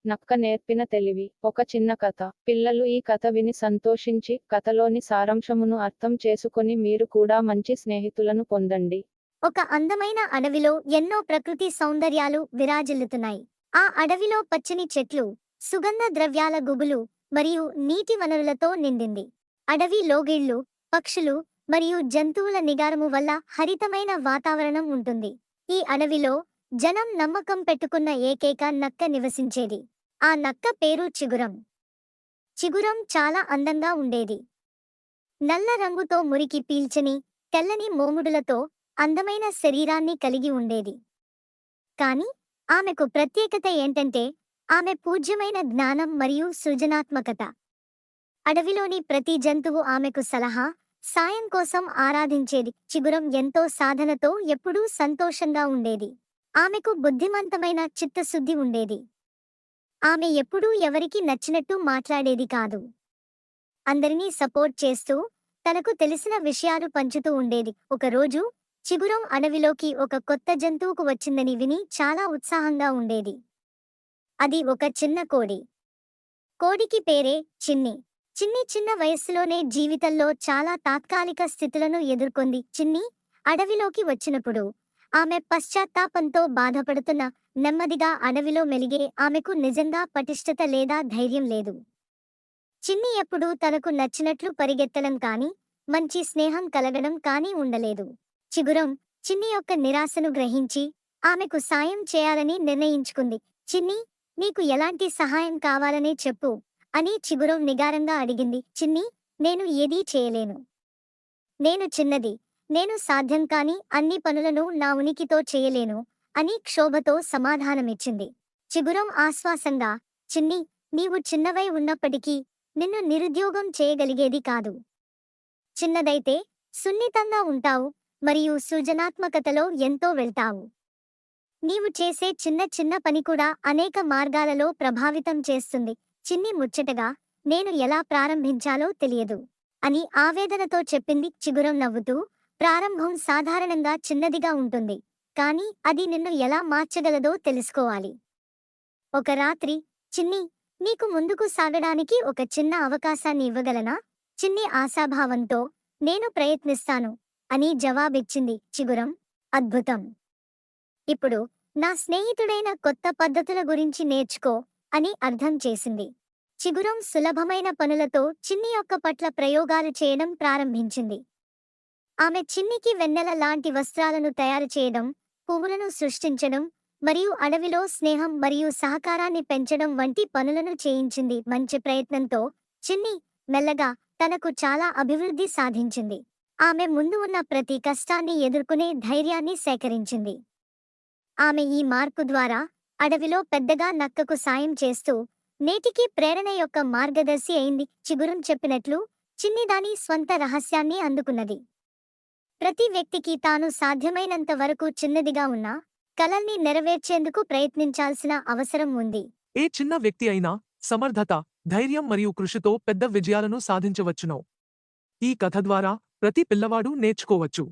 నక్క నేర్పిన తెలివి. ఒక చిన్న కథ. పిల్లలు ఈ కథ విని సంతోషించి, కథలోని సారాంశమును అర్థం చేసుకొని మీరు కూడా మంచి స్నేహితులను పొందండి. ఒక అందమైన అడవిలో ఎన్నో ప్రకృతి సౌందర్యాలు విరాజిల్లుతున్నాయి. ఆ అడవిలో పచ్చని చెట్లు, సుగంధ ద్రవ్యాల గుబులు మరియు నీటి వనరులతో నిండింది. అడవి లోగిళ్లు, పక్షులు మరియు జంతువుల నిగారము వల్ల హరితమైన వాతావరణం ఉంటుంది. ఈ అడవిలో జనం నమ్మకం పెట్టుకున్న ఏకైక నక్క నివసించేది. ఆ నక్క పేరు చిగురం. చిగురం చాలా అందంగా ఉండేది. నల్ల రంగుతో మురికి పీల్చని, తెల్లని మోముడులతో అందమైన శరీరాన్ని కలిగి ఉండేది. కాని ఆమెకు ప్రత్యేకత ఏంటంటే ఆమె పూజ్యమైన జ్ఞానం మరియు సృజనాత్మకత. అడవిలోని ప్రతి జంతువు ఆమెకు సలహా, సాయం కోసం ఆరాధించేది. చిగురం ఎంతో సాధనతో ఎప్పుడూ సంతోషంగా ఉండేది. ఆమెకు బుద్ధిమంతమైన చిత్తశుద్ధి ఉండేది. ఆమె ఎప్పుడూ ఎవరికి నచ్చినట్టు మాట్లాడేది కాదు. అందరినీ సపోర్ట్ చేస్తూ, తనకు తెలిసిన విషయాలు పంచుతూ ఉండేది. ఒకరోజు చిగురం అడవిలోకి ఒక కొత్త జంతువుకు వచ్చిందని విని చాలా ఉత్సాహంగా ఉండేది. అది ఒక చిన్న కోడి. కోడికి పేరే చిన్ని. చిన్ని చిన్న వయస్సులోనే జీవితంలో చాలా తాత్కాలిక స్థితులను ఎదుర్కొంది. చిన్ని అడవిలోకి వచ్చినప్పుడు ఆమె పశ్చాత్తాపంతో బాధపడుతున్న, నెమ్మదిగా అడవిలో మెలిగే ఆమెకు నిజంగా పటిష్టత లేదా ధైర్యం లేదు. చిన్ని ఎప్పుడూ తనకు నచ్చినట్లు పరిగెత్తడం కానీ, మంచి స్నేహం కలగడం కానీ ఉండలేదు. చిగురం చిన్ని యొక్క నిరాశను గ్రహించి ఆమెకు సాయం చేయాలని నిర్ణయించుకుంది. చిన్ని, నీకు ఎలాంటి సహాయం కావాలనే చెప్పు అని చిగురం నిగారంగా అడిగింది. చిన్ని, నేను ఏదీ చేయలేను. నేను చిన్నది. నేను సాధ్యం కాని అన్ని పనులను నా ఉనికితో చేయలేను అని క్షోభతో సమాధానమిచ్చింది. చిగురం ఆశ్వాసంగా, చిన్ని, నీవు చిన్నవై ఉన్నప్పటికీ నిన్ను నిరుద్యోగం చేయగలిగేది కాదు. చిన్నదైతే సున్నితంగా ఉంటావు మరియు సృజనాత్మకతలో ఎంతో వెళ్తావు. నీవు చేసే చిన్న చిన్న పని కూడా అనేక మార్గాలలో ప్రభావితం చేస్తుంది. చిన్ని ముచ్చటగా, నేను ఎలా ప్రారంభించాలో తెలియదు అని ఆవేదనతో చెప్పింది. చిగురం నవ్వుతూ, ప్రారంభం సాధారణంగా చిన్నదిగా ఉంటుంది, కానీ అది నిన్ను ఎలా మార్చగలదో తెలుసుకోవాలి. ఒక రాత్రి, చిన్ని, నీకు ముందుకు సాగడానికి ఒక చిన్న అవకాశాన్ని ఇవ్వగలనా? చిన్ని ఆశాభావంతో, నేను ప్రయత్నిస్తాను అని జవాబిచ్చింది. చిగురం, అద్భుతం. ఇప్పుడు నా స్నేహితుడైన కొత్త పద్ధతుల గురించి నేర్చుకో అని అర్థం చేసింది. చిగురం సులభమైన పనులతో చిన్ని యొక్క పట్ల ప్రయోగాలు చేయడం ప్రారంభించింది. ఆమె చిన్నికి వెన్నెల లాంటి వస్త్రాలను తయారు చేయడం, పువ్వులను సృష్టించడం మరియు అడవిలో స్నేహం మరియు సహకారాన్ని పెంచడం వంటి పనులను చేయించింది. మంచి ప్రయత్నంతో చిన్ని మెల్లగా తనకు చాలా అభివృద్ధి సాధించింది. ఆమె ముందు ఉన్న ప్రతి కష్టాన్ని ఎదుర్కొనే ధైర్యాన్ని సేకరించింది. ఆమె ఈ మార్పు ద్వారా అడవిలో పెద్దగా నక్కకు సాయం చేస్తూ నేటికి ప్రేరణ యొక్క మార్గదర్శి అయింది. చిగురం చెప్పినట్లు చిన్ని దాని స్వంత రహస్యాన్ని అందుకున్నది. ప్రతి వ్యక్తికి తాను సాధ్యమైనంత వరకు చిన్నదిగా ఉన్న కలల్ని నెరవేర్చేందుకు ప్రయత్నించాల్సిన అవసరం ఉంది. ఏ చిన్న వ్యక్తి అయినా సమర్థత, ధైర్యం మరియు కృషితో పెద్ద విజయాలను సాధించవచ్చును. ఈ కథ ద్వారా ప్రతి పిల్లవాడు నేర్చుకోవచ్చు.